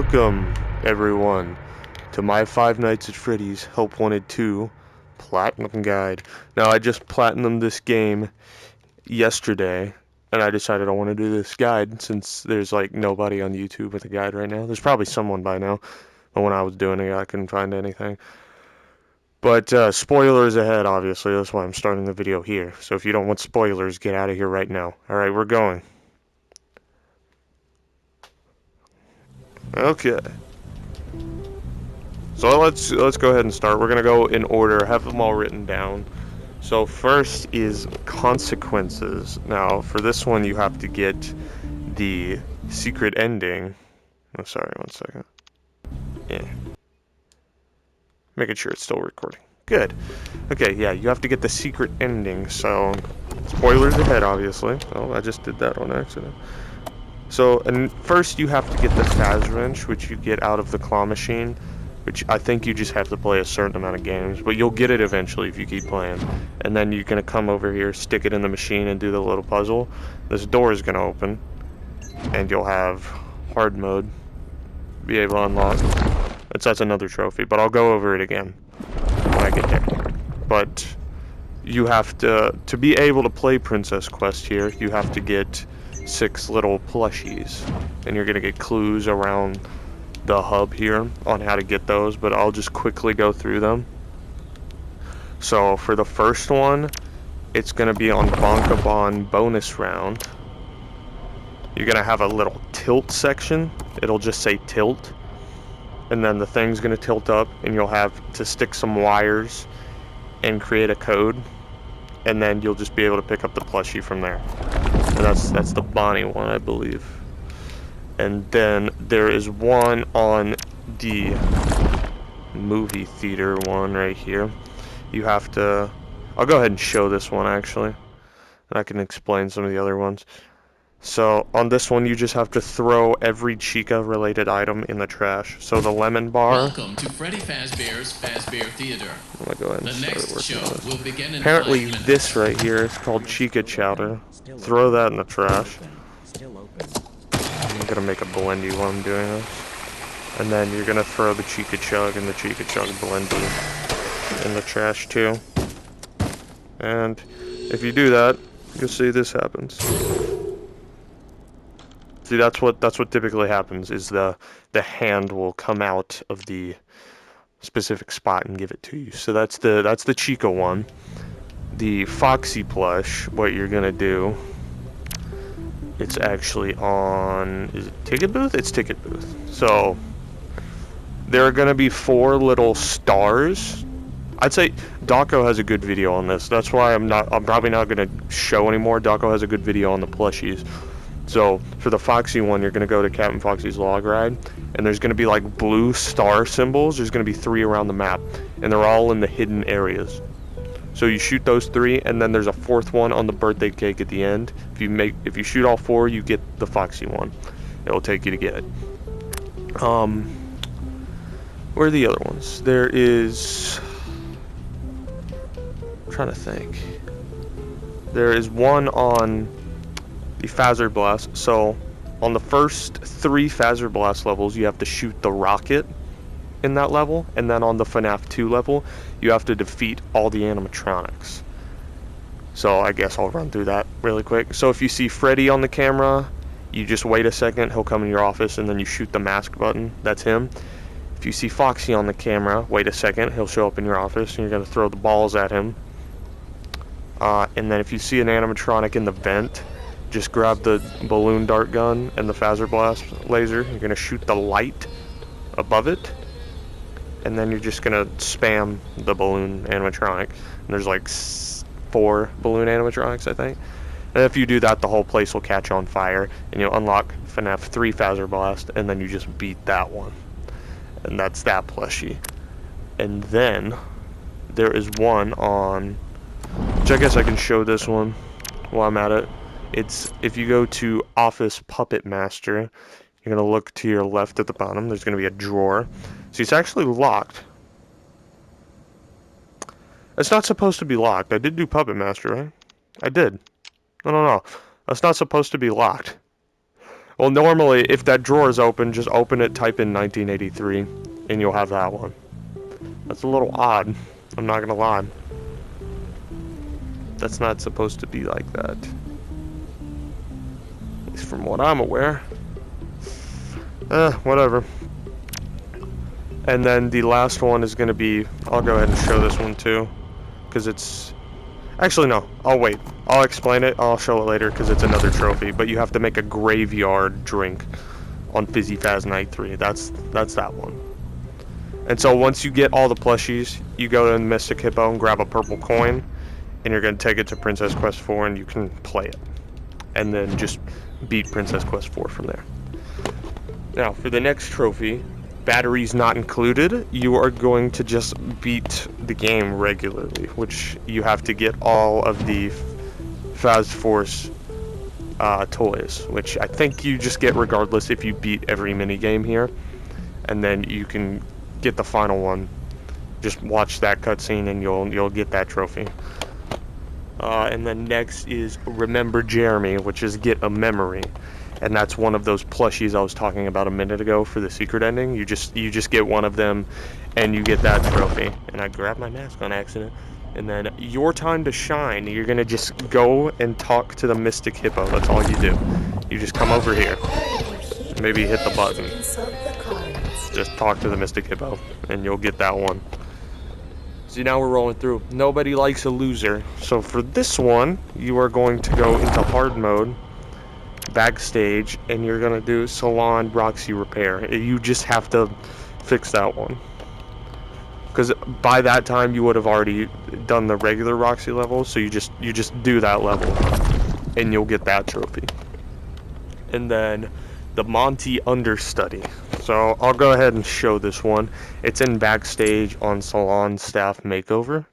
Welcome, everyone, to my Five Nights at Freddy's Help Wanted 2 Platinum Guide. Now, I just platinumed this game yesterday, and I decided I want to do this guide since there's like nobody on YouTube with a guide right now. There's probably someone by now, but when I was doing it, I couldn't find anything. But spoilers ahead, obviously. That's why I'm starting the video here. So if you don't want spoilers, get out of here right now. Alright, we're going. Okay. So let's go ahead and start. We're gonna go in order. Have them all written down. So first is consequences. Now for this one, you have to get the secret ending. Oh, sorry, 1 second. Yeah. Making sure it's still recording. Good. Okay, yeah, you have to get the secret ending. So spoilers ahead, obviously. Oh, I just did that on accident. So, and first you have to get the Faz Wrench, which you get out of the claw machine, which I think you just have to play a certain amount of games, but you'll get it eventually if you keep playing. And then you're going to come over here, stick it in the machine, and do the little puzzle. This door is going to open, and you'll have hard mode, be able to unlock. That's another trophy, but I'll go over it again when I get there. But you have to be able to play Princess Quest here, you have to get 6 little plushies, and you're gonna get clues around the hub here on how to get those, but I'll just quickly go through them. So for the first one, it's gonna be on Bonkabon bonus round. You're gonna have a little tilt section. It'll just say tilt, and then the thing's gonna tilt up, and you'll have to stick some wires and create a code, and then you'll just be able to pick up the plushie from there. And that's the Bonnie one, I believe. And then there is one on the movie theater one right here. You have to... I'll go ahead and show this one, actually. And I can explain some of the other ones. So, on this one, you just have to throw every Chica-related item in the trash. So, the lemon bar... Welcome to Freddy Fazbear's Fazbear Theater. I'm gonna go ahead and the start next working show on this. will begin in Apparently, 5 minutes. this right here is called Chica Chowder. Throw that in the trash. I'm gonna make a blendy while I'm doing this. And then you're gonna throw the Chica Chug and the Chica Chug blendy in the trash too. And if you do that, you'll see this happens. See, that's what typically happens, is the hand will come out of the specific spot and give it to you. So that's the Chica one. The Foxy plush, what you're gonna do, it's actually on, is it Ticket Booth? It's Ticket Booth. So there are gonna be 4 little stars. I'd say Daco has a good video on this. That's why I'm probably not gonna show anymore. Daco has a good video on the plushies. So for the Foxy one, you're gonna go to Captain Foxy's log ride, and there's gonna be like blue star symbols. There's gonna be 3 around the map, and they're all in the hidden areas. So you shoot those 3, and then there's a 4th one on the birthday cake at the end. If you shoot all 4, you get the Foxy one. It'll take you to get it. Where are the other ones? There is... I'm trying to think. There is one on the Phaser Blast. So on the first 3 Phaser Blast levels, you have to shoot the rocket in that level, and then on the FNAF 2 level, you have to defeat all the animatronics. So I guess I'll run through that really quick. So if you see Freddy on the camera, you just wait a second, he'll come in your office, and then you shoot the mask button. That's him. If you see Foxy on the camera, wait a second, he'll show up in your office, and you're going to throw the balls at him. And then if you see an animatronic in the vent, just grab the balloon dart gun and the Phaser Blast laser. You're going to shoot the light above it, and then you're just going to spam the balloon animatronic. And there's like 4 balloon animatronics, I think. And if you do that, the whole place will catch on fire, and you'll unlock FNAF 3 Phaser Blast, and then you just beat that one. And that's that plushie. And then there is one on, which I guess I can show this one while I'm at it. It's, if you go to Office Puppet Master, you're going to look to your left at the bottom. There's going to be a drawer. See, it's actually locked. It's not supposed to be locked. I did do Puppet Master, right? I did. No. That's not supposed to be locked. Well, normally, if that drawer is open, just open it, type in 1983, and you'll have that one. That's a little odd. I'm not gonna lie. That's not supposed to be like that. At least from what I'm aware. Whatever. And then the last one is gonna be, I'll go ahead and show this one too, because it's, actually no, I'll wait. I'll explain it, I'll show it later because it's another trophy, but you have to make a graveyard drink on Fizzy Faz Night 3. That's that one. And so once you get all the plushies, you go to the Mystic Hippo and grab a purple coin, and you're going to take it to Princess Quest 4 and you can play it. And then just beat Princess Quest 4 from there. Now, for the next trophy, batteries not included, you are going to just beat the game regularly, which you have to get all of the Faz Force toys, which I think you just get regardless if you beat every minigame here. And then you can get the final one. Just watch that cutscene and you'll get that trophy. And then next is Remember Jeremy, which is get a memory, and that's one of those plushies I was talking about a minute ago for the secret ending. You just get one of them, and you get that trophy. And I grabbed my mask on accident. And then your time to shine. You're gonna just go and talk to the Mystic Hippo. That's all you do. You just come over here. Maybe hit the button. Just talk to the Mystic Hippo, and you'll get that one. See, now we're rolling through. Nobody likes a loser. So for this one, you are going to go into hard mode, backstage, and you're going to do Salon Roxy Repair. You just have to fix that one. Because by that time, you would have already done the regular Roxy level, so you just do that level, and you'll get that trophy. And then the Monty Understudy. So I'll go ahead and show this one. It's in backstage on Salon Staff Makeover.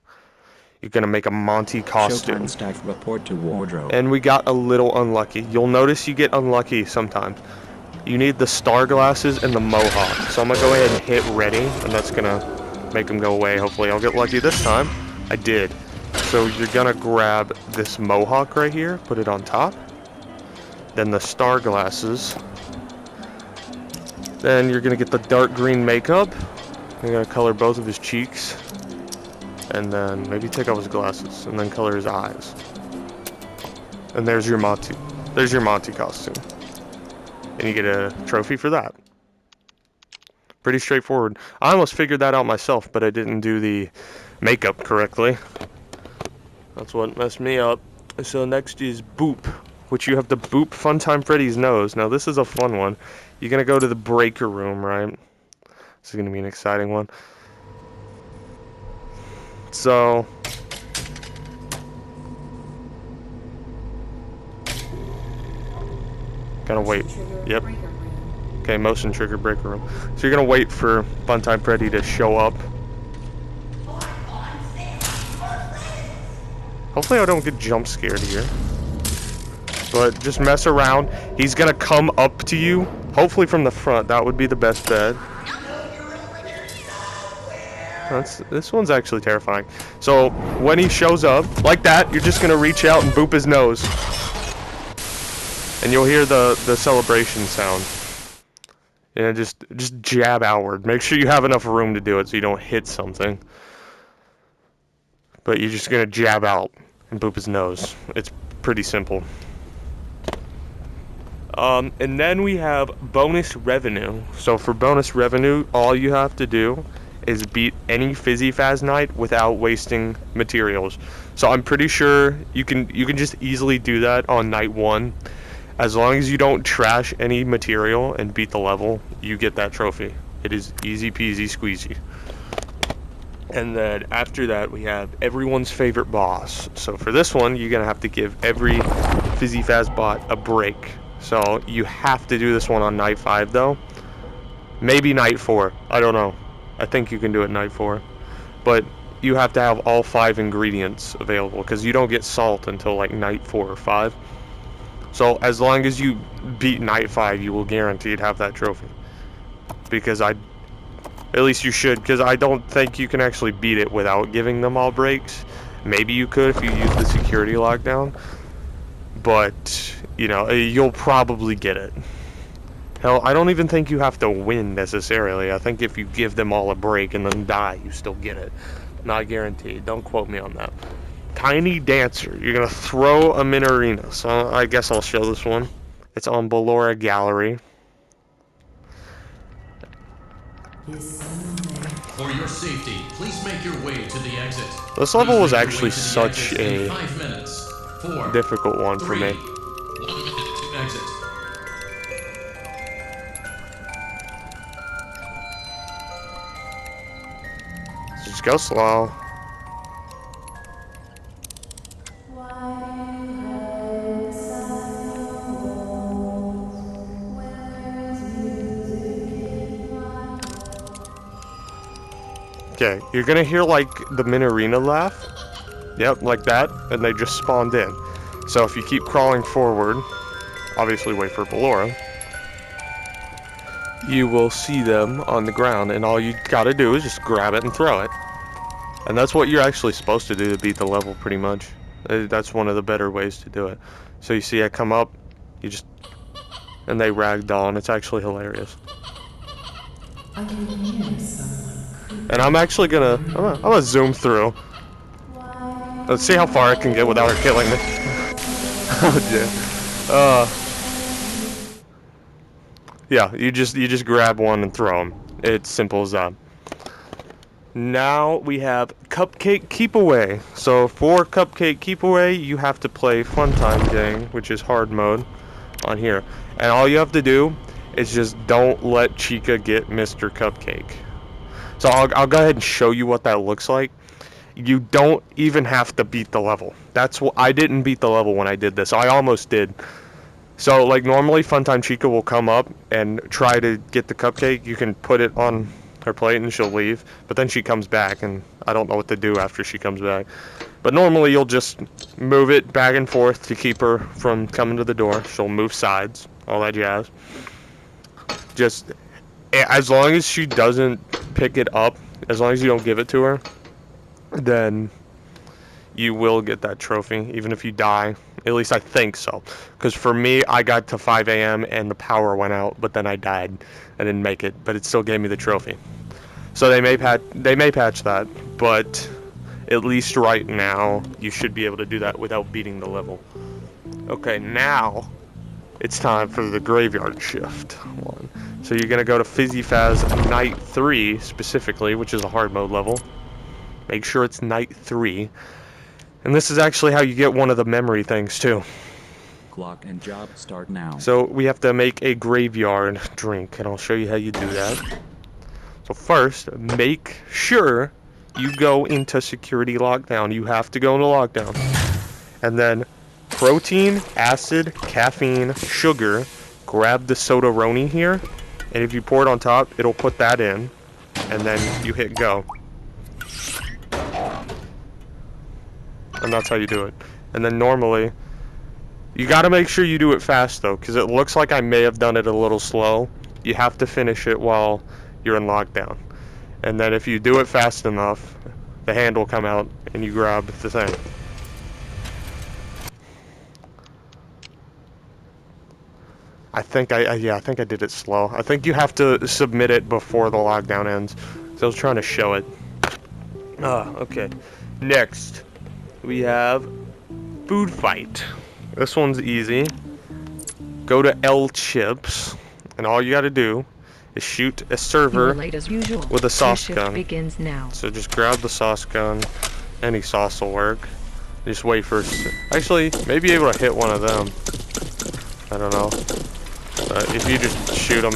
You're gonna make a Monty costume. Showtime staff report to wardrobe. And we got a little unlucky. You'll notice you get unlucky sometimes. You need the star glasses and the mohawk. So I'm gonna go ahead and hit ready, and that's gonna make them go away. Hopefully I'll get lucky this time. I did. So you're gonna grab this mohawk right here, put it on top. Then the star glasses. Then you're gonna get the dark green makeup. You're gonna color both of his cheeks. And then maybe take off his glasses and then color his eyes. And there's your Monty. There's your Monty costume. And you get a trophy for that. Pretty straightforward. I almost figured that out myself, but I didn't do the makeup correctly. That's what messed me up. So next is Boop, which you have to boop Funtime Freddy's nose. Now this is a fun one. You're gonna go to the breaker room, right? This is gonna be an exciting one. So gotta wait. Yep. Okay, motion trigger breaker room. So you're gonna wait for Funtime Freddy to show up. Hopefully I don't get jump scared here. But just mess around. He's gonna come up to you. Hopefully from the front. That would be the best bet. This one's actually terrifying. So when he shows up, like that, you're just gonna reach out and boop his nose. And you'll hear the celebration sound. And just jab outward. Make sure you have enough room to do it so you don't hit something. But you're just gonna jab out and boop his nose. It's pretty simple. And then we have bonus revenue. So for bonus revenue, all you have to do is beat any Fizzy Faz night without wasting materials. So I'm pretty sure you can just easily do that on night 1. As long as you don't trash any material and beat the level, you get that trophy. It is easy peasy squeezy. And then after that, we have everyone's favorite boss. So for this one, you're gonna have to give every Fizzy Faz bot a break. So you have to do this one on night 5 though. Maybe night 4, I don't know. I think you can do it night 4. But you have to have all 5 ingredients available, because you don't get salt until like night 4 or 5. So as long as you beat night 5, you will guaranteed have that trophy. Because at least you should, because I don't think you can actually beat it without giving them all breaks. Maybe you could if you use the security lockdown. But, you know, you'll probably get it. Hell, I don't even think you have to win necessarily. I think if you give them all a break and then die, you still get it. Not guaranteed. Don't quote me on that. Tiny Dancer. You're going to throw a mini arena. So I guess I'll show this one. It's on Ballora Gallery. For your safety, please make your way to the exit. This level Please was make your actually way to the such exit in a 5 minutes. 4, difficult one for 3, me. 1 minute to exit. Just go slow. Okay, you're gonna hear like the Minarina laugh. Yep, like that, and they just spawned in. So if you keep crawling forward, obviously wait for Ballora, you will see them on the ground, and all you gotta do is just grab it and throw it. And that's what you're actually supposed to do to beat the level, pretty much. That's one of the better ways to do it. So you see I come up, you just, and they ragdoll, and it's actually hilarious. And I'm actually gonna, I'm gonna zoom through. Let's see how far I can get without her killing me. Oh yeah. Yeah, you just grab one and throw them. It's simple as that. Now we have Cupcake Keep Away. So for Cupcake Keep Away, you have to play Fun Time Gang, which is hard mode on here. And all you have to do is just don't let Chica get Mr. Cupcake. So I'll go ahead and show you what that looks like. You don't even have to beat the level. That's what I didn't beat the level when I did this. I almost did. So like normally Funtime Chica will come up and try to get the cupcake. You can put it on her plate and she'll leave, but then she comes back and I don't know what to do after she comes back. But normally you'll just move it back and forth to keep her from coming to the door. She'll move sides, all that jazz. Just as long as she doesn't pick it up, as long as you don't give it to her, then you will get that trophy, even if you die. At least I think so. Because for me, I got to 5 a.m. and the power went out, but then I died. I didn't make it, but it still gave me the trophy. So they may patch that, but at least right now, you should be able to do that without beating the level. Okay, now it's time for the graveyard shift one. So you're gonna go to Fizzy Faz Night 3 specifically, which is a hard mode level. Make sure it's Night 3. And this is actually how you get one of the memory things too. Clock and job start now. So we have to make a graveyard drink, and I'll show you how you do that. So first, make sure you go into security lockdown. You have to go into lockdown. And then protein, acid, caffeine, sugar. Grab the soda-roni here, and if you pour it on top, it'll put that in, and then you hit go. And that's how you do it. And then normally, you gotta make sure you do it fast though, because it looks like I may have done it a little slow. You have to finish it while you're in lockdown. And then if you do it fast enough, the hand will come out and you grab the thing. I think I did it slow. I think you have to submit it before the lockdown ends. So I was trying to show it. Okay. Next, we have Food Fight. This one's easy. Go to L Chips, and all you gotta do is shoot a server Late as usual. with a sauce Shift gun. begins now. So just grab the sauce gun. Any sauce will work. Just wait for... Actually, maybe able to hit one of them. I don't know. If you just shoot them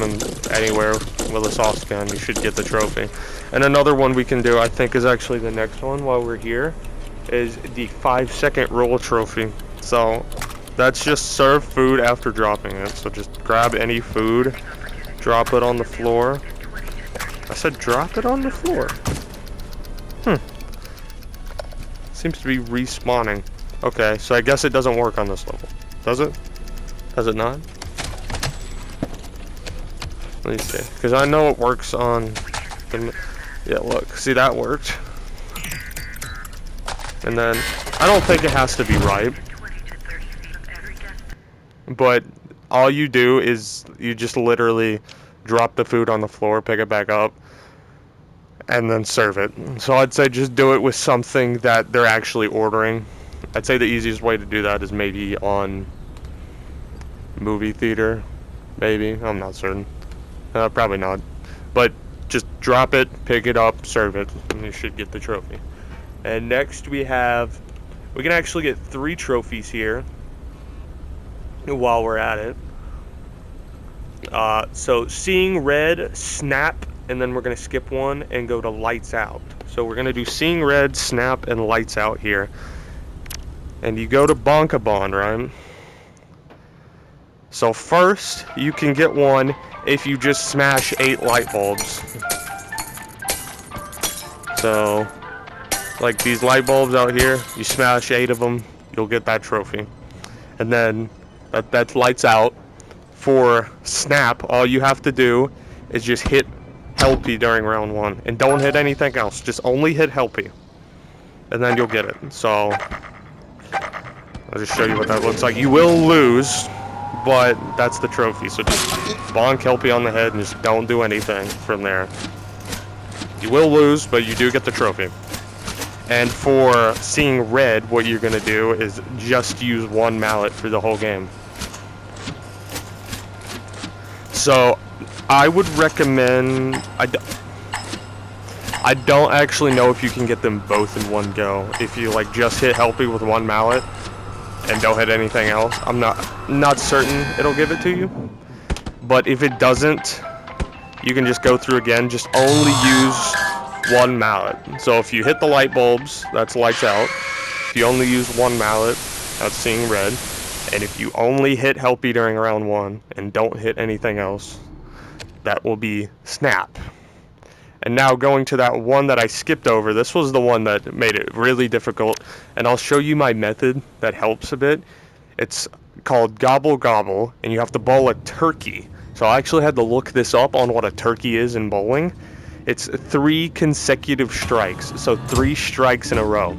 anywhere with a sauce gun, you should get the trophy. And another one we can do, I think, is actually the next one while we're here, is the 5-second roll trophy. So that's just serve food after dropping it. So just grab any food, drop it on the floor. I said drop it on the floor. Seems to be respawning. Okay, so I guess it doesn't work on this level. Does it? Does it not? Let me see. Because I know it works on... Yeah, look. See, that worked. And then, I don't think it has to be right. But all you do is you just literally drop the food on the floor, pick it back up, and then serve it. So I'd say just do it with something that they're actually ordering. I'd say the easiest way to do that is maybe on movie theater, maybe. I'm not certain. Probably not. But just drop it, pick it up, serve it, and you should get the trophy. And next we can actually get 3 trophies here while we're at it. So seeing red, snap, and then we're gonna skip one and go to lights out. So we're gonna do seeing red, snap, and lights out here. And you go to Bonkabon, right? So first, you can get one if you just smash 8 light bulbs. So, like these light bulbs out here, you smash 8 of them, you'll get that trophy. And then, that's lights out. For snap, all you have to do is just hit Helpy during round 1. And don't hit anything else, just only hit Helpy. And then you'll get it. So, I'll just show you what that looks like. You will lose, but that's the trophy. So just bonk Helpy on the head and just don't do anything from there. You will lose, but you do get the trophy. And for seeing red, what you're going to do is just use 1 mallet for the whole game. So I would recommend, I don't actually know if you can get them both in one go. If you like just hit Helpy with 1 mallet and don't hit anything else, I'm not certain it'll give it to you. But if it doesn't, you can just go through again, just only use 1 mallet. So if you hit the light bulbs, that's lights out. If you only use 1 mallet, that's seeing red. And if you only hit Helpy during round 1 and don't hit anything else, that will be snap. And now going to that one that I skipped over, this was the one that made it really difficult. And I'll show you my method that helps a bit. It's called Gobble Gobble, and you have to bowl a turkey. So I actually had to look this up on what a turkey is in bowling. It's 3 consecutive strikes, so 3 strikes in a row.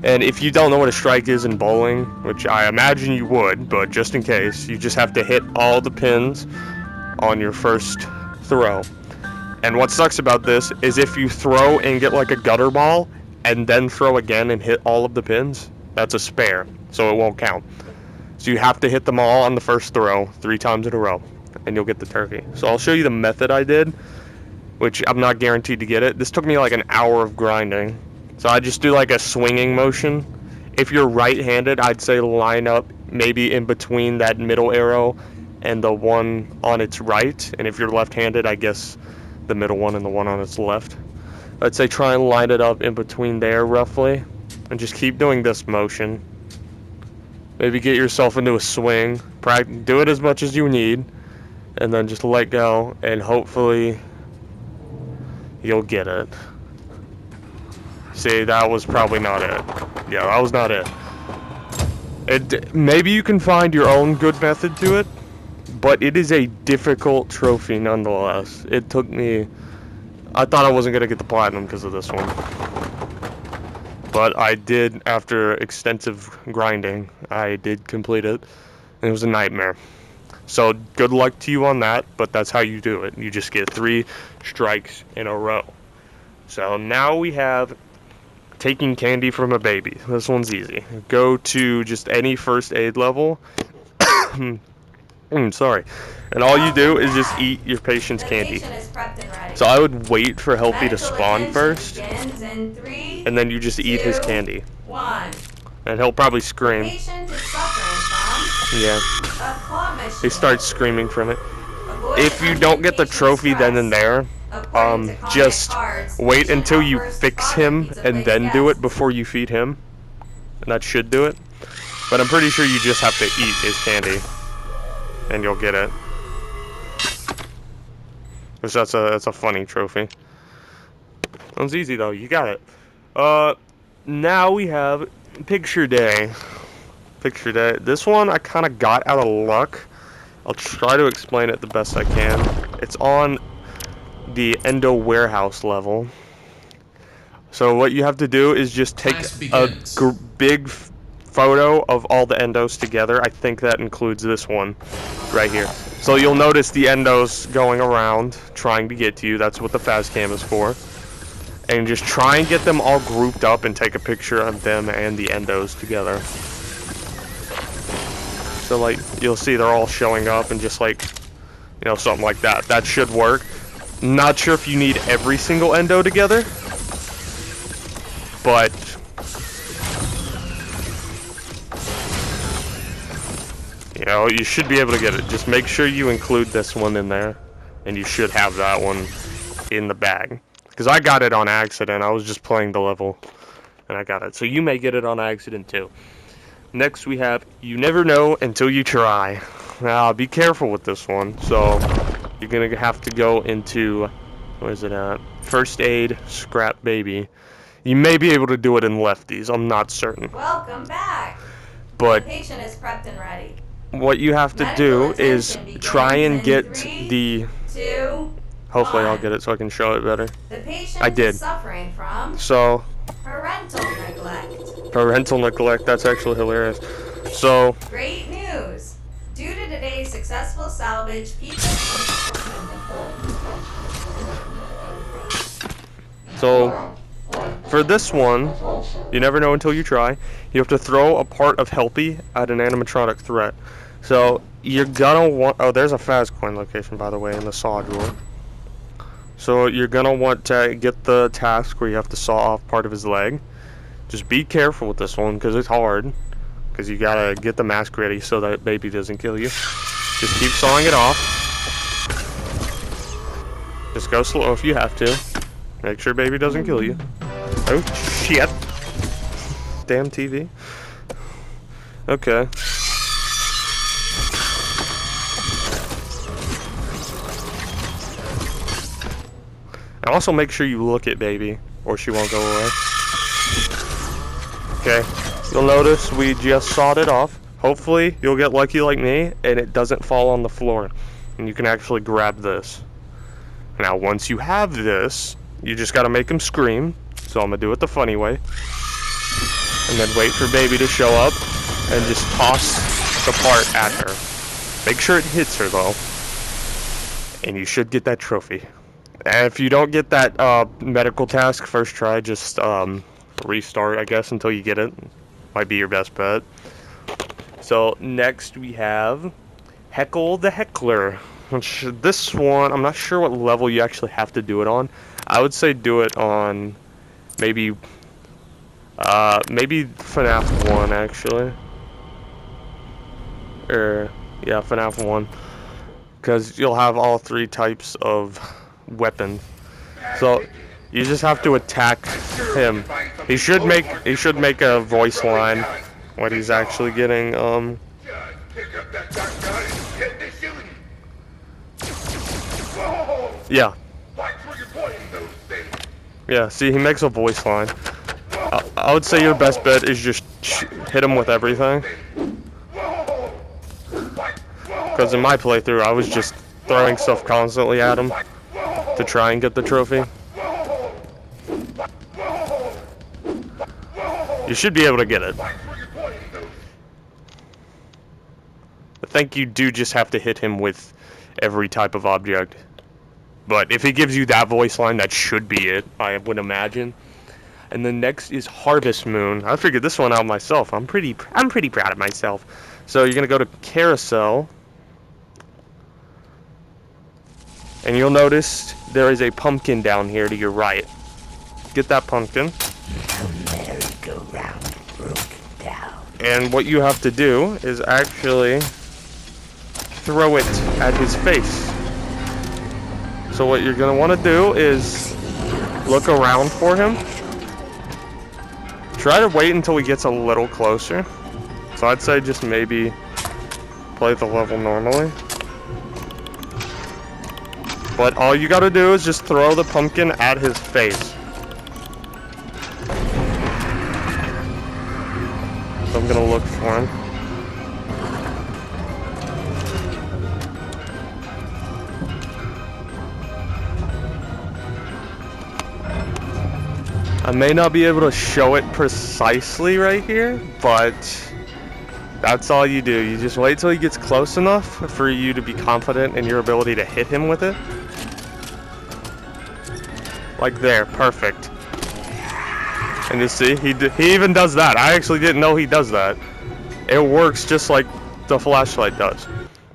And if you don't know what a strike is in bowling, which I imagine you would, but just in case, you just have to hit all the pins on your first throw. And what sucks about this is if you throw and get like a gutter ball and then throw again and hit all of the pins, that's a spare, so it won't count. So you have to hit them all on the first throw 3 times in a row, and you'll get the turkey. So I'll show you the method I did, which I'm not guaranteed to get it. This took me like an hour of grinding. So I just do like a swinging motion. If you're right-handed, I'd say line up maybe in between that middle arrow and the one on its right. And if you're left-handed, I guess the middle one and the one on its left. I'd say try and line it up in between there roughly. And just keep doing this motion. Maybe get yourself into a swing. Do it as much as you need. And then just let go. And hopefully you'll get it. See, that was probably not it. Yeah, that was not it. Maybe you can find your own good method to it, but it is a difficult trophy nonetheless. It took me... I thought I wasn't going to get the platinum because of this one. But I did, after extensive grinding, I did complete it, and it was a nightmare. So, good luck to you on that, but that's how you do it. You just get 3 strikes in a row. So, now we have taking candy from a baby. This one's easy. Go to just any first aid level. Sorry. And all you do is just eat your patient's candy. So I would wait for Helpy to spawn first, and then you just eat his candy. And he'll probably scream. Yeah. He starts screaming from it. If you don't get the trophy then and there, just wait until you fix him and then do it before you feed him. And that should do it. But I'm pretty sure you just have to eat his candy and you'll get it. Because that's a funny trophy. Sounds easy though, you got it. Now we have Picture Day. Picture Day. This one I kind of got out of luck. I'll try to explain it the best I can. It's on the Endo Warehouse level. So what you have to do is just take a big photo of all the endos together. I think that includes this one right here. So you'll notice the endos going around trying to get to you. That's what the fast cam is for. And just try and get them all grouped up and take a picture of them and the endos together. So like you'll see they're all showing up and just like, you know, something like that. That should work. Not sure if you need every single endo together, but you know, you should be able to get it. Just make sure you include this one in there, and you should have that one in the bag. Because I got it on accident. I was just playing the level, and I got it. So you may get it on accident too. Next we have You Never Know Until You Try. Now, be careful with this one. So you're going to have to go into, where is it at? First Aid, Scrap Baby. You may be able to do it in lefties. I'm not certain. Welcome back. But The patient is prepped and ready. what you have to do is try and get the... 2, Hopefully I'll 1. get it so I can show it better. The patient I did. is suffering from So, parental neglect. parental neglect, that's actually hilarious. So, Great news. Due to today's successful salvage, people... for this one, you never know until you try. You have to throw a part of Helpy at an animatronic threat. So, you're gonna want... Oh, there's a fast coin location, by the way, in the saw drawer. So, you're gonna want to get the task where you have to saw off part of his leg. Just be careful with this one, because it's hard. Because you gotta get the mask ready so that baby doesn't kill you. Just keep sawing it off. Just go slow if you have to. Make sure baby doesn't kill you. Oh, shit. Damn TV. Okay. And also make sure you look at baby, or she won't go away. Okay. You'll notice we just sawed it off. Hopefully, you'll get lucky like me, and it doesn't fall on the floor. And you can actually grab this. Now, once you have this, you just gotta make him scream. So I'm gonna do it the funny way. And then wait for baby to show up, and just toss the part at her. Make sure it hits her, though. And you should get that trophy. And if you don't get that medical task first try, just restart, I guess, until you get it. Might be your best bet. So next we have Heckle the Heckler. Which this one, I'm not sure what level you actually have to do it on. I would say do it on maybe FNAF 1 actually. Yeah, FNAF 1. Because you'll have all 3 types of weapons. So you just have to attack him. He should make a voice line when he's actually getting yeah. Yeah, see, he makes a voice line. I would say your best bet is just hit him with everything. Because in my playthrough, I was just throwing stuff constantly at him to try and get the trophy. You should be able to get it. I think you do just have to hit him with every type of object. But if he gives you that voice line, that should be it, I would imagine. And the next is Harvest Moon. I figured this one out myself. I'm pretty proud of myself. So you're gonna go to Carousel, and you'll notice there is a pumpkin down here to your right. Get that pumpkin. And what you have to do is actually throw it at his face. So what you're gonna want to do is look around for him. Try to wait until he gets a little closer. So I'd say just maybe play the level normally. But all you gotta do is just throw the pumpkin at his face. So I'm gonna look for him. I may not be able to show it precisely right here, but that's all you do. You just wait till he gets close enough for you to be confident in your ability to hit him with it. Like there, perfect. And you see, he even does that. I actually didn't know he does that. It works just like the flashlight does.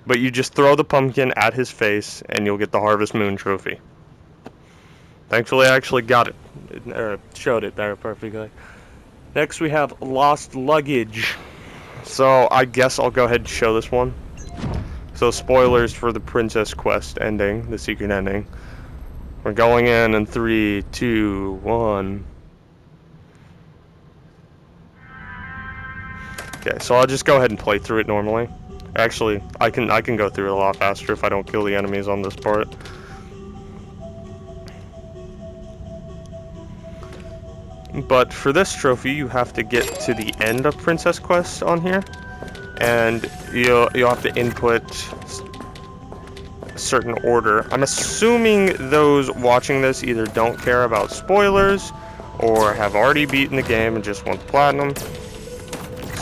But you just throw the pumpkin at his face, and you'll get the Harvest Moon trophy. Thankfully, I actually got it, or showed it there perfectly. Next, we have Lost Luggage. So, I guess I'll go ahead and show this one. So, spoilers for the Princess Quest ending, the secret ending. We're going in 3, 2, 1. Okay, so I'll just go ahead and play through it normally. Actually, I can go through it a lot faster if I don't kill the enemies on this part. But for this trophy, you have to get to the end of Princess Quest on here, and you'll have to input a certain order. I'm assuming those watching this either don't care about spoilers or have already beaten the game and just want platinum.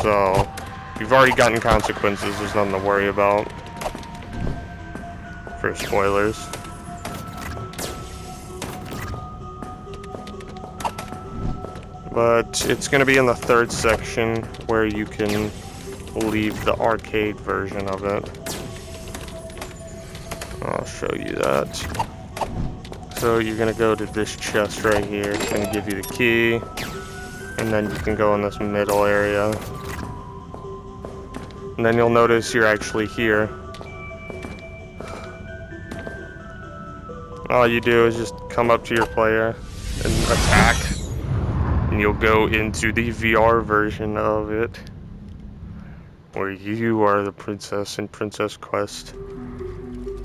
So, if you've already gotten consequences, there's nothing to worry about for spoilers. But it's going to be in the third section where you can leave the arcade version of it. I'll show you that. So you're going to go to this chest right here. It's going to give you the key. And then you can go in this middle area. And then you'll notice you're actually here. All you do is just come up to your player and attack. And you'll go into the VR version of it, where you are the princess in Princess Quest.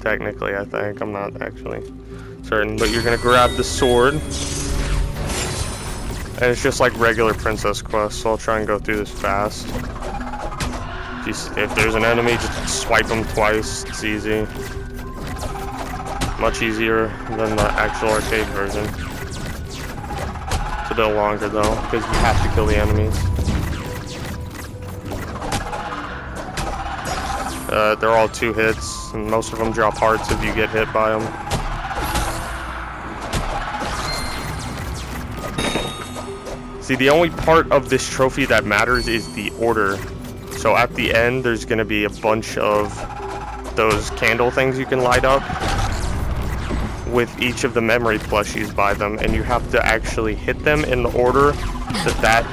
Technically, I think. I'm not actually certain. But you're going to grab the sword. And it's just like regular Princess Quest, so I'll try and go through this fast. If there's an enemy, just swipe them twice. It's easy. Much easier than the actual arcade version. It's a bit longer though, because you have to kill the enemies. They're all 2 hits, and most of them drop hearts if you get hit by them. See, the only part of this trophy that matters is the order. So at the end, there's going to be a bunch of those candle things you can light up with each of the memory plushies by them, and you have to actually hit them in the order that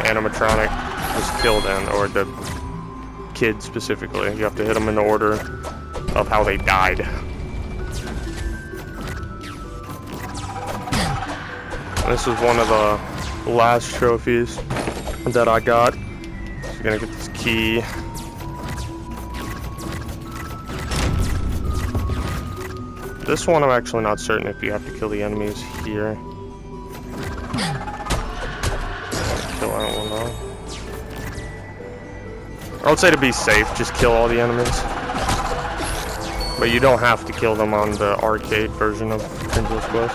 animatronic was killed in, or the kid specifically. You have to hit them in the order of how they died. This is one of the last trophies that I got. So you're gonna get this key. This one I'm actually not certain if you have to kill the enemies here. Kill that one though. I would say to be safe, just kill all the enemies. But you don't have to kill them on the arcade version of Princess Quest.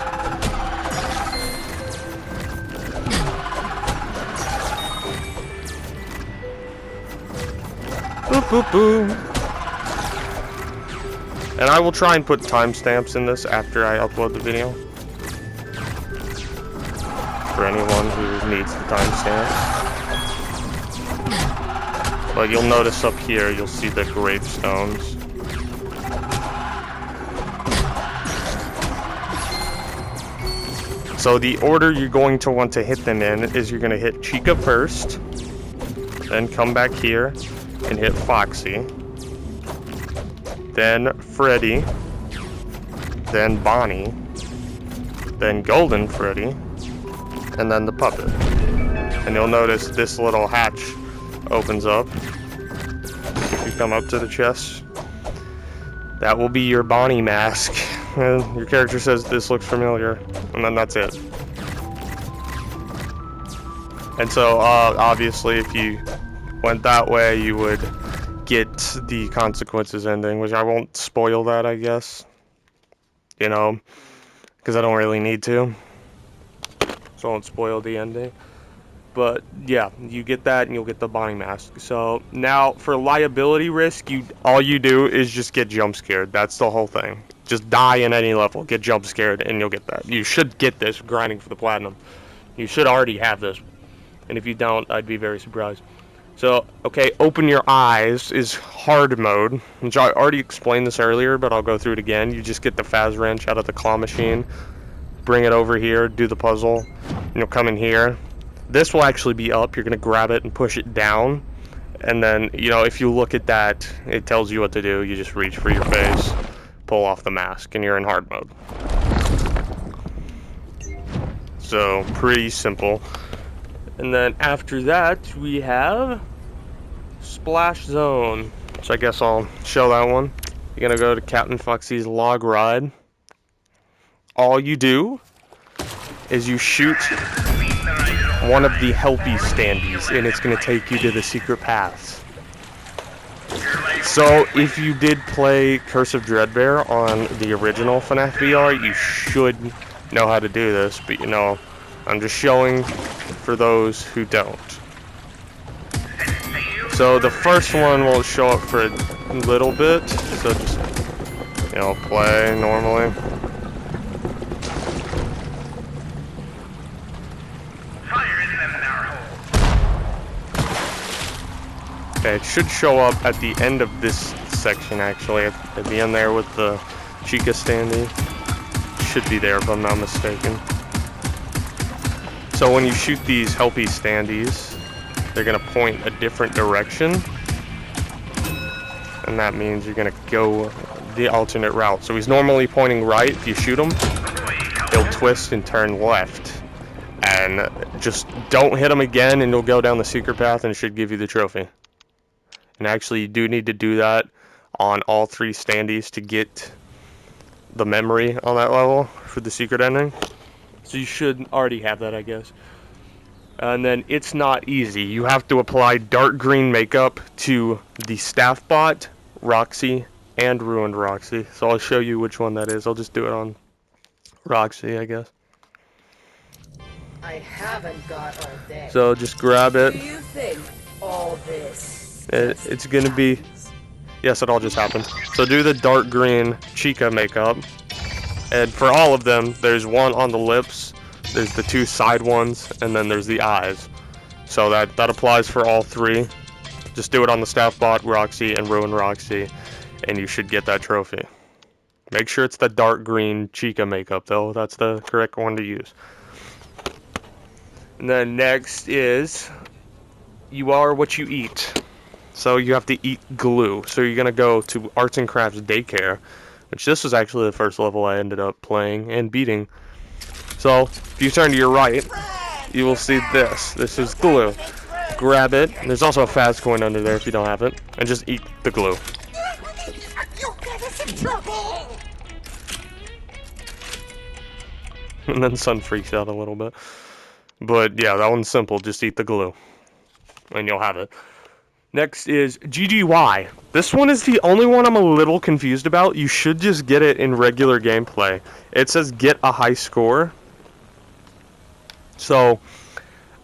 Boop, boop, boop. And I will try and put timestamps in this after I upload the video. For anyone who needs the timestamps. But you'll notice up here, you'll see the gravestones. So the order you're going to want to hit them in is you're going to hit Chica first. Then come back here and hit Foxy. Then Freddy, then Bonnie, then Golden Freddy, and then the puppet. And you'll notice this little hatch opens up. If you come up to the chest, that will be your Bonnie mask. And your character says this looks familiar, and then that's it. And so, obviously, if you went that way, you would get the consequences ending, which I won't spoil that, I guess. You know, because I don't really need to. so I won't spoil the ending. But yeah, you get that and you'll get the Bonnie mask. So now for liability risk, all you do is just get jump scared. That's the whole thing. Just die in any level, get jump scared, and you'll get that. You should get this grinding for the platinum. You should already have this. And if you don't, I'd be very surprised. So, okay, open your eyes is hard mode, which I already explained this earlier, but I'll go through it again. You just get the Faz wrench out of the claw machine, bring it over here, do the puzzle, and you'll come in here. This will actually be up. You're going to grab it and push it down. And then, if you look at that, it tells you what to do. You just reach for your face, pull off the mask, and you're in hard mode. So, pretty simple. And then after that, we have Splash Zone. So I guess I'll show that one. You're going to go to Captain Foxy's log ride. All you do is you shoot one of the helpy standees, and it's going to take you to the secret paths. So if you did play Curse of Dreadbear on the original FNAF VR, you should know how to do this, but I'm just showing for those who don't. So the first one will show up for a little bit, so just play normally. Okay, it should show up at the end of this section, actually, at the end there with the Chica standee. Should be there if I'm not mistaken. So when you shoot these helpy standees, they're going to point a different direction, and that means you're going to go the alternate route. So he's normally pointing right. If you shoot him, he'll twist and turn left. And just don't hit him again, and you'll go down the secret path, and it should give you the trophy. And actually, you do need to do that on all 3 standees to get the memory on that level for the secret ending. So you should already have that, I guess. And then it's not easy. You have to apply dark green makeup to the staff bot, Roxy, and Ruined Roxy. So I'll show you which one that is. I'll just do it on Roxy, I guess. I haven't got all day. So just grab it. Do you think all this? It's gonna be... Yes, it all just happened. So do the dark green Chica makeup. And for all of them, there's one on the lips, there's the 2 side ones, and then there's the eyes. So that applies for all 3. Just do it on the staff bot, Roxy, and Ruin Roxy, and you should get that trophy. Make sure it's the dark green Chica makeup, though. That's the correct one to use. And then next is, you are what you eat. So you have to eat glue. So you're going to go to Arts and Crafts Daycare, which this was actually the first level I ended up playing and beating. So if you turn to your right, you will see this. This is glue. Grab it. There's also a Faz coin under there if you don't have it. And just eat the glue. You'll get us in trouble! And then Sun freaks out a little bit. But yeah, that one's simple. Just eat the glue. And you'll have it. Next is GGY. This one is the only one I'm a little confused about. You should just get it in regular gameplay. It says get a high score. So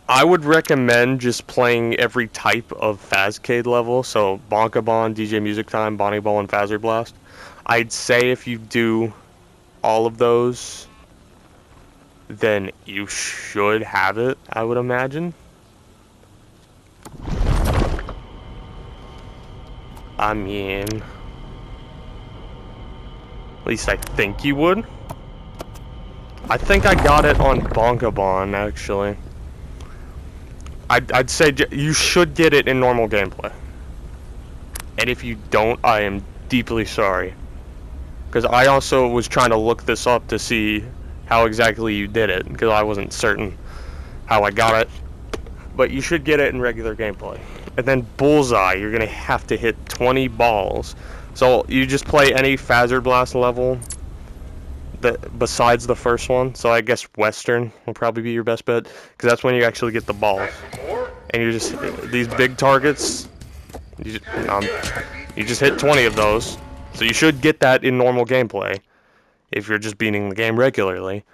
I would recommend just playing every type of Fazcade level. So Bonkabon, DJ Music Time, Bonnie Ball, and Fazzer Blast. I'd say if you do all of those, then you should have it, I would imagine. I mean, at least I think you would. I think I got it on Bonkabon, actually. I'd say you should get it in normal gameplay. And if you don't, I am deeply sorry. Because I also was trying to look this up to see how exactly you did it, because I wasn't certain how I got it. But you should get it in regular gameplay. And then Bullseye, you're going to have to hit 20 balls. So you just play any Fazzer Blast level besides the first one. So I guess Western will probably be your best bet, because that's when you actually get the balls. And you just, these big targets, you just hit 20 of those. So you should get that in normal gameplay if you're just beating the game regularly.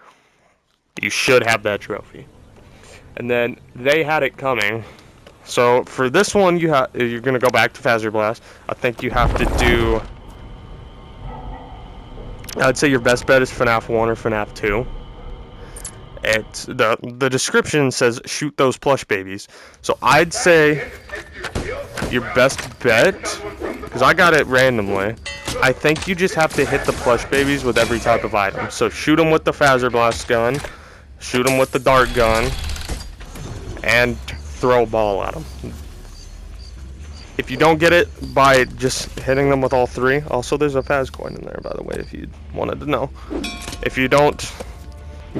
You should have that trophy. And then they had it coming. So for this one, you're gonna go back to Fazer Blast. I think you have to do. I'd say your best bet is FNAF 1 or FNAF 2. It's the description says shoot those plush babies. So I'd say your best bet, because I got it randomly. I think you just have to hit the plush babies with every type of item. So shoot them with the Fazer Blast gun, shoot them with the dart gun, and throw a ball at them. If you don't get it by just hitting them with all three, also there's a Faz coin in there, by the way, if you wanted to know. If you don't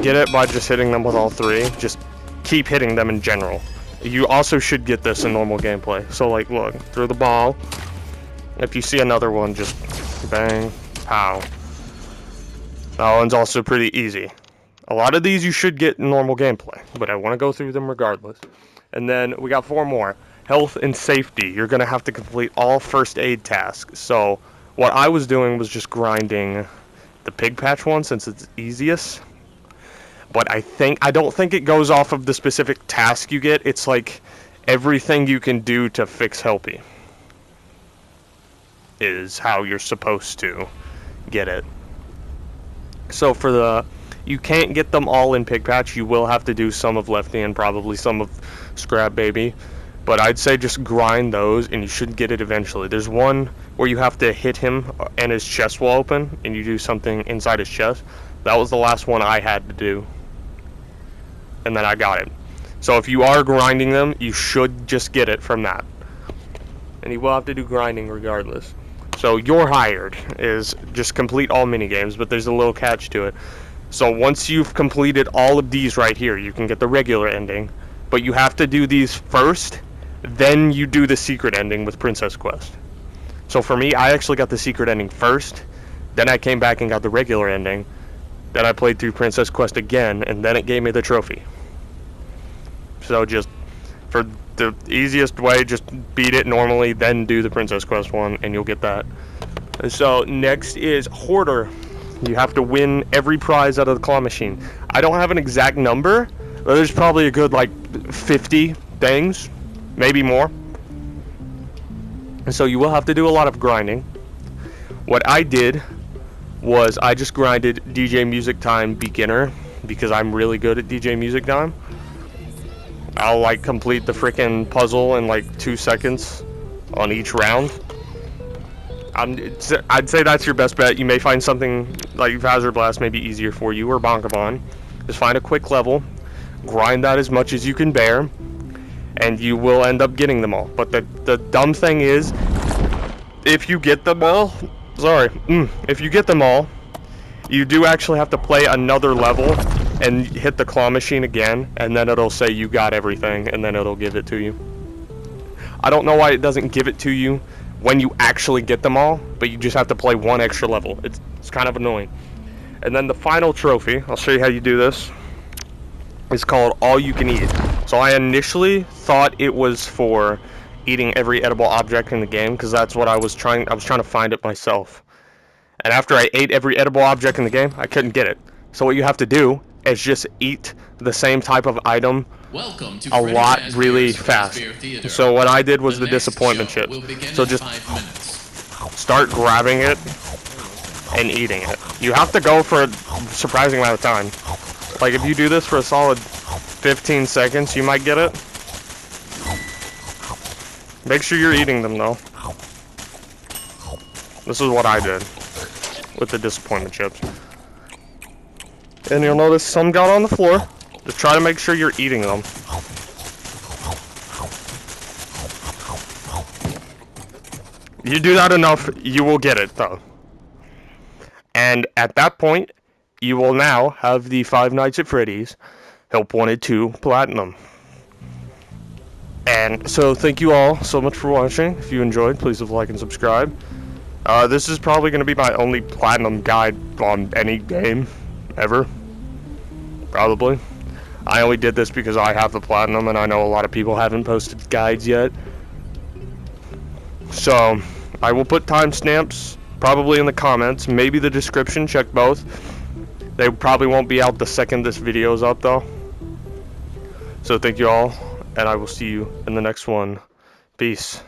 get it by just hitting them with all three, just keep hitting them in general. You also should get this in normal gameplay. So like, look, throw the ball. If you see another one, just bang, pow. That one's also pretty easy. A lot of these you should get in normal gameplay, but I want to go through them regardless. And then we got 4 more. Health and safety. You're going to have to complete all first aid tasks. So what I was doing was just grinding the pig patch one since it's easiest. But I don't think it goes off of the specific task you get. It's like everything you can do to fix Helpy is how you're supposed to get it. So you can't get them all in pig patch. You will have to do some of Lefty and probably some of Scrap Baby. But I'd say just grind those and you should get it eventually. There's one where you have to hit him and his chest will open and you do something inside his chest. That was the last one I had to do. And then I got it. So if you are grinding them, you should just get it from that. And you will have to do grinding regardless. So you're hired is just complete all minigames, but there's a little catch to it. So once you've completed all of these right here, you can get the regular ending. But you have to do these first, then you do the secret ending with Princess Quest. So for me, I actually got the secret ending first, then I came back and got the regular ending, then I played through Princess Quest again, and then it gave me the trophy. So just, for the easiest way, just beat it normally, then do the Princess Quest one, and you'll get that. And so next is Hoarder. You have to win every prize out of the claw machine. I don't have an exact number, but there's probably a good like 50 things, maybe more. And so you will have to do a lot of grinding. What I did was I just grinded DJ Music Time Beginner because I'm really good at DJ Music Time. I'll like complete the freaking puzzle in like 2 seconds on each round. I'd say that's your best bet. You may find something like Fazer Blast may be easier for you, or Bonkabon. Just find a quick level, grind that as much as you can bear, and you will end up getting them all. But the dumb thing is, if you get them all, if you get them all, you do actually have to play another level and hit the claw machine again, and then it'll say you got everything, and then it'll give it to you. I don't know why it doesn't give it to you when you actually get them all, but you just have to play one extra level. It's kind of annoying. And then the final trophy, I'll show you how you do this. It's called All You Can Eat. So I initially thought it was for eating every edible object in the game, because that's what I was trying to find it myself. And after I ate every edible object in the game, I couldn't get it. So what you have to do is just eat the same type of item Welcome to a Freddy lot Fazbear's really fast. Fazbear Theater. So what I did was the next disappointment show chips. will begin So in just 5 minutes. start grabbing it and eating it. You have to go for a surprising amount of time. Like if you do this for a solid 15 seconds, you might get it. Make sure you're eating them though. This is what I did with the disappointment chips. And you'll notice some got on the floor. Just try to make sure you're eating them. You do that enough, you will get it though. And at that point, you will now have the Five Nights at Freddy's Help Wanted 2 Platinum. And so thank you all so much for watching. If you enjoyed, please leave a like and subscribe. This is probably going to be my only Platinum guide on any game ever. Probably. I only did this because I have the Platinum and I know a lot of people haven't posted guides yet. So, I will put timestamps probably in the comments, maybe the description, check both. They probably won't be out the second this video's up though. So thank you all, and I will see you in the next one. Peace.